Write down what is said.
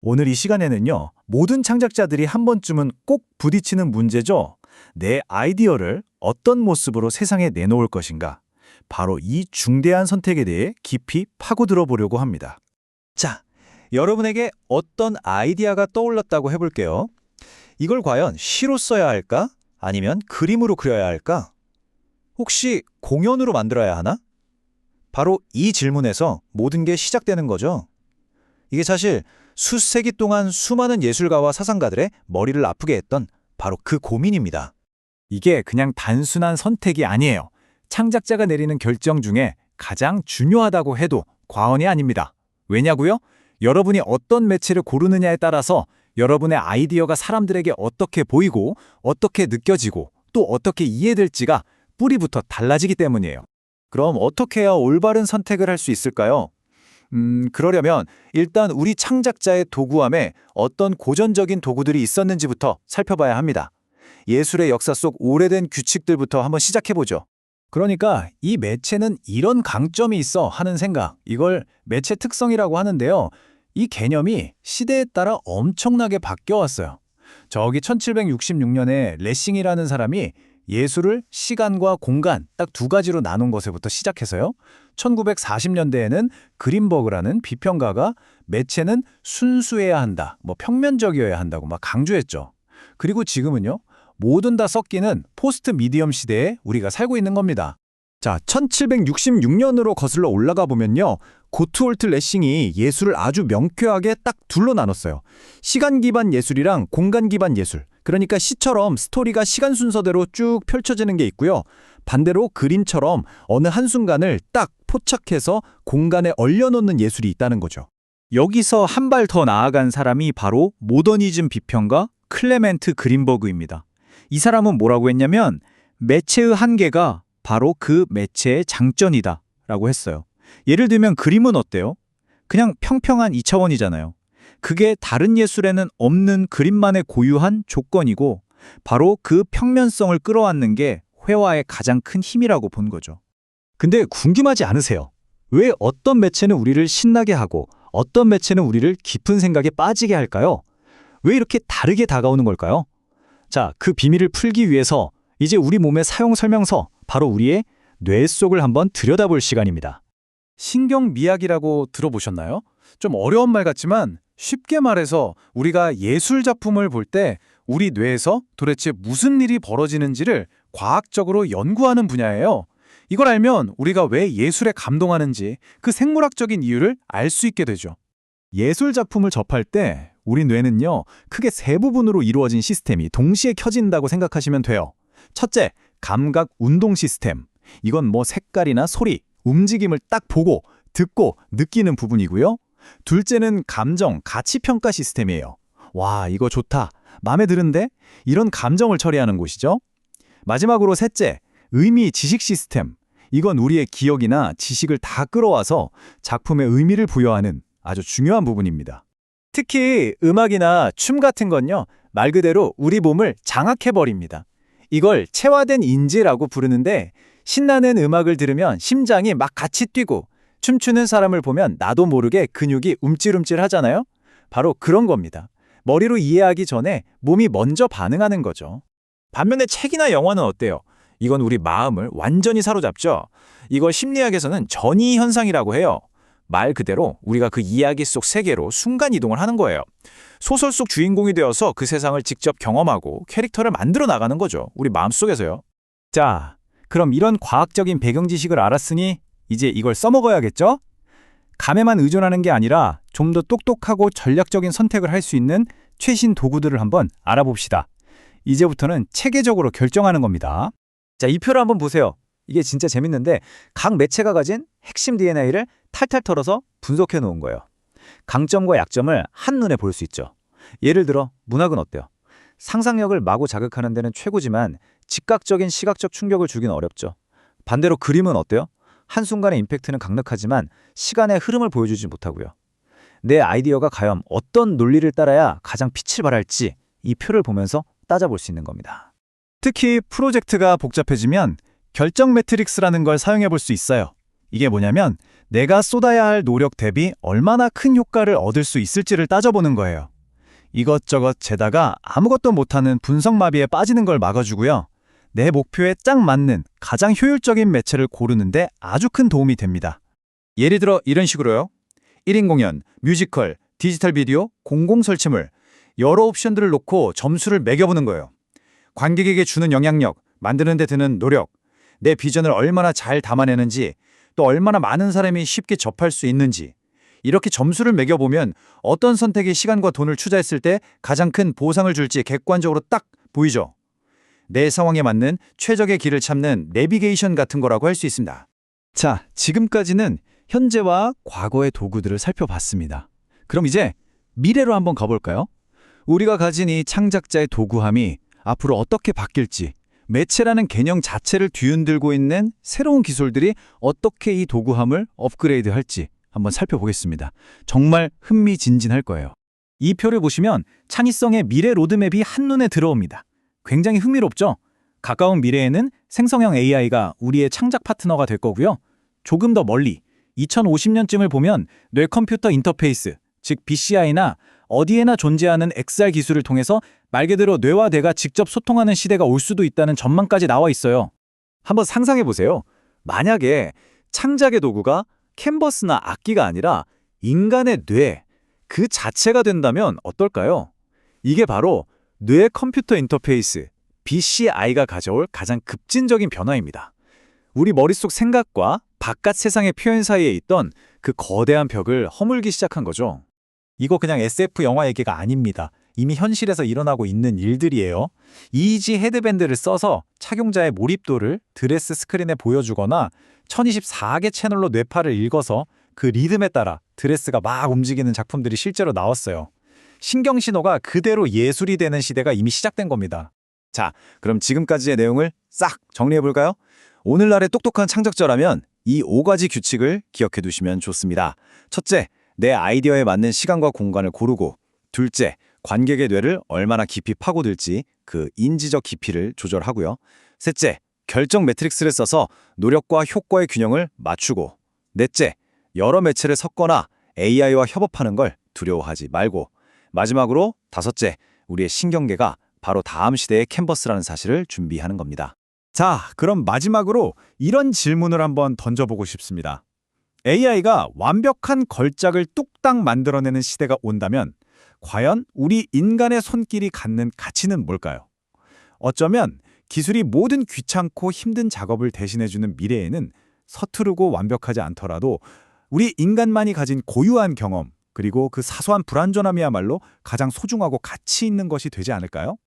오늘 이 시간에는요, 모든 창작자들이 한 번쯤은 꼭 부딪히는 문제죠. 내 아이디어를 어떤 모습으로 세상에 내놓을 것인가. 바로 이 중대한 선택에 대해 깊이 파고들어 보려고 합니다. 자, 여러분에게 어떤 아이디어가 떠올랐다고 해볼게요. 이걸 과연 시로 써야 할까? 아니면 그림으로 그려야 할까? 혹시 공연으로 만들어야 하나? 바로 이 질문에서 모든 게 시작되는 거죠. 이게 사실 수세기 동안 수많은 예술가와 사상가들의 머리를 아프게 했던 바로 그 고민입니다. 이게 그냥 단순한 선택이 아니에요. 창작자가 내리는 결정 중에 가장 중요하다고 해도 과언이 아닙니다. 왜냐고요? 여러분이 어떤 매체를 고르느냐에 따라서 여러분의 아이디어가 사람들에게 어떻게 보이고 어떻게 느껴지고 또 어떻게 이해될지가 뿌리부터 달라지기 때문이에요. 그럼 어떻게 해야 올바른 선택을 할 수 있을까요? 그러려면 일단 우리 창작자의 도구함에 어떤 고전적인 도구들이 있었는지부터 살펴봐야 합니다. 예술의 역사 속 오래된 규칙들부터 한번 시작해보죠. 그러니까 이 매체는 이런 강점이 있어 하는 생각, 이걸 매체 특성이라고 하는데요. 이 개념이 시대에 따라 엄청나게 바뀌어왔어요. 저기 1766년에 레싱이라는 사람이 예술을 시간과 공간 딱 두 가지로 나눈 것에부터 시작해서요. 1940년대에는 그린버그라는 비평가가 매체는 순수해야 한다, 평면적이어야 한다고 막 강조했죠. 그리고 지금은요. 뭐든 다 섞이는 포스트 미디엄 시대에 우리가 살고 있는 겁니다. 자, 1766년으로 거슬러 올라가 보면요. 고트홀트 레싱이 예술을 아주 명쾌하게 딱 둘로 나눴어요. 시간 기반 예술이랑 공간 기반 예술. 그러니까 시처럼 스토리가 시간 순서대로 쭉 펼쳐지는 게 있고요. 반대로 그림처럼 어느 한순간을 딱 포착해서 공간에 얼려놓는 예술이 있다는 거죠. 여기서 한 발 더 나아간 사람이 바로 모더니즘 비평가 클레멘트 그린버그입니다. 이 사람은 뭐라고 했냐면 매체의 한계가 바로 그 매체의 장점이다 라고 했어요. 예를 들면 그림은 어때요? 그냥 평평한 2차원이잖아요. 그게 다른 예술에는 없는 그림만의 고유한 조건이고 바로 그 평면성을 끌어안는 게 회화의 가장 큰 힘이라고 본 거죠. 근데 궁금하지 않으세요? 왜 어떤 매체는 우리를 신나게 하고 어떤 매체는 우리를 깊은 생각에 빠지게 할까요? 왜 이렇게 다르게 다가오는 걸까요? 자, 그 비밀을 풀기 위해서 이제 우리 몸의 사용 설명서, 바로 우리의 뇌 속을 한번 들여다볼 시간입니다. 신경미학이라고 들어보셨나요? 좀 어려운 말 같지만 쉽게 말해서 우리가 예술 작품을 볼 때 우리 뇌에서 도대체 무슨 일이 벌어지는지를 과학적으로 연구하는 분야예요. 이걸 알면 우리가 왜 예술에 감동하는지 그 생물학적인 이유를 알 수 있게 되죠. 예술 작품을 접할 때 우리 뇌는요, 크게 세 부분으로 이루어진 시스템이 동시에 켜진다고 생각하시면 돼요. 첫째, 감각 운동 시스템. 이건 색깔이나 소리, 움직임을 딱 보고, 듣고, 느끼는 부분이고요. 둘째는 감정, 가치평가 시스템이에요. 와, 이거 좋다. 마음에 드는데? 이런 감정을 처리하는 곳이죠. 마지막으로 셋째, 의미 지식 시스템. 이건 우리의 기억이나 지식을 다 끌어와서 작품의 의미를 부여하는 아주 중요한 부분입니다. 특히 음악이나 춤 같은 건요, 말 그대로 우리 몸을 장악해버립니다. 이걸 체화된 인지라고 부르는데 신나는 음악을 들으면 심장이 막 같이 뛰고 춤추는 사람을 보면 나도 모르게 근육이 움찔움찔 하잖아요. 바로 그런 겁니다. 머리로 이해하기 전에 몸이 먼저 반응하는 거죠. 반면에 책이나 영화는 어때요? 이건 우리 마음을 완전히 사로잡죠. 이걸 심리학에서는 전이 현상이라고 해요. 말 그대로 우리가 그 이야기 속 세계로 순간이동을 하는 거예요. 소설 속 주인공이 되어서 그 세상을 직접 경험하고 캐릭터를 만들어 나가는 거죠. 우리 마음속에서요. 자, 그럼 이런 과학적인 배경 지식을 알았으니 이제 이걸 써먹어야겠죠? 감에만 의존하는 게 아니라 좀 더 똑똑하고 전략적인 선택을 할 수 있는 최신 도구들을 한번 알아봅시다. 이제부터는 체계적으로 결정하는 겁니다. 자, 이 표를 한번 보세요. 이게 진짜 재밌는데 각 매체가 가진 핵심 DNA를 탈탈 털어서 분석해 놓은 거예요. 강점과 약점을 한눈에 볼 수 있죠. 예를 들어 문학은 어때요? 상상력을 마구 자극하는 데는 최고지만 즉각적인 시각적 충격을 주긴 어렵죠. 반대로 그림은 어때요? 한순간의 임팩트는 강력하지만 시간의 흐름을 보여주지 못하고요. 내 아이디어가 과연 어떤 논리를 따라야 가장 빛을 발할지 이 표를 보면서 따져볼 수 있는 겁니다. 특히 프로젝트가 복잡해지면 결정 매트릭스라는 걸 사용해 볼 수 있어요. 이게 뭐냐면 내가 쏟아야 할 노력 대비 얼마나 큰 효과를 얻을 수 있을지를 따져보는 거예요. 이것저것 재다가 아무것도 못하는 분석마비에 빠지는 걸 막아주고요. 내 목표에 딱 맞는 가장 효율적인 매체를 고르는데 아주 큰 도움이 됩니다. 예를 들어 이런 식으로요. 1인 공연, 뮤지컬, 디지털 비디오, 공공 설치물 여러 옵션들을 놓고 점수를 매겨보는 거예요. 관객에게 주는 영향력, 만드는 데 드는 노력, 내 비전을 얼마나 잘 담아내는지, 또 얼마나 많은 사람이 쉽게 접할 수 있는지 이렇게 점수를 매겨보면 어떤 선택에 시간과 돈을 투자했을 때 가장 큰 보상을 줄지 객관적으로 딱 보이죠. 내 상황에 맞는 최적의 길을 찾는 내비게이션 같은 거라고 할 수 있습니다. 자, 지금까지는 현재와 과거의 도구들을 살펴봤습니다. 그럼 이제 미래로 한번 가볼까요? 우리가 가진 이 창작자의 도구함이 앞으로 어떻게 바뀔지, 매체라는 개념 자체를 뒤흔들고 있는 새로운 기술들이 어떻게 이 도구함을 업그레이드할지 한번 살펴보겠습니다. 정말 흥미진진할 거예요. 이 표를 보시면 창의성의 미래 로드맵이 한눈에 들어옵니다. 굉장히 흥미롭죠? 가까운 미래에는 생성형 AI가 우리의 창작 파트너가 될 거고요. 조금 더 멀리 2050년쯤을 보면 뇌 컴퓨터 인터페이스, 즉 BCI나 어디에나 존재하는 XR 기술을 통해서 말 그대로 뇌와 뇌가 직접 소통하는 시대가 올 수도 있다는 전망까지 나와 있어요. 한번 상상해 보세요. 만약에 창작의 도구가 캔버스나 악기가 아니라 인간의 뇌, 그 자체가 된다면 어떨까요? 이게 바로 뇌 컴퓨터 인터페이스, BCI가 가져올 가장 급진적인 변화입니다. 우리 머릿속 생각과 바깥 세상의 표현 사이에 있던 그 거대한 벽을 허물기 시작한 거죠. 이거 그냥 SF 영화 얘기가 아닙니다. 이미 현실에서 일어나고 있는 일들이에요. 이지 헤드밴드를 써서 착용자의 몰입도를 드레스 스크린에 보여주거나 1024개 채널로 뇌파를 읽어서 그 리듬에 따라 드레스가 막 움직이는 작품들이 실제로 나왔어요. 신경신호가 그대로 예술이 되는 시대가 이미 시작된 겁니다. 자, 그럼 지금까지의 내용을 싹 정리해볼까요? 오늘날의 똑똑한 창작자라면 이 5가지 규칙을 기억해 두시면 좋습니다. 첫째, 내 아이디어에 맞는 시간과 공간을 고르고, 둘째, 관객의 뇌를 얼마나 깊이 파고들지 그 인지적 깊이를 조절하고요. 셋째, 결정 매트릭스를 써서 노력과 효과의 균형을 맞추고, 넷째, 여러 매체를 섞거나 AI와 협업하는 걸 두려워하지 말고, 마지막으로 다섯째, 우리의 신경계가 바로 다음 시대의 캔버스라는 사실을 준비하는 겁니다. 자, 그럼 마지막으로 이런 질문을 한번 던져보고 싶습니다. AI가 완벽한 걸작을 뚝딱 만들어내는 시대가 온다면 과연 우리 인간의 손길이 갖는 가치는 뭘까요? 어쩌면 기술이 모든 귀찮고 힘든 작업을 대신해주는 미래에는 서투르고 완벽하지 않더라도 우리 인간만이 가진 고유한 경험, 그리고 그 사소한 불완전함이야말로 가장 소중하고 가치 있는 것이 되지 않을까요?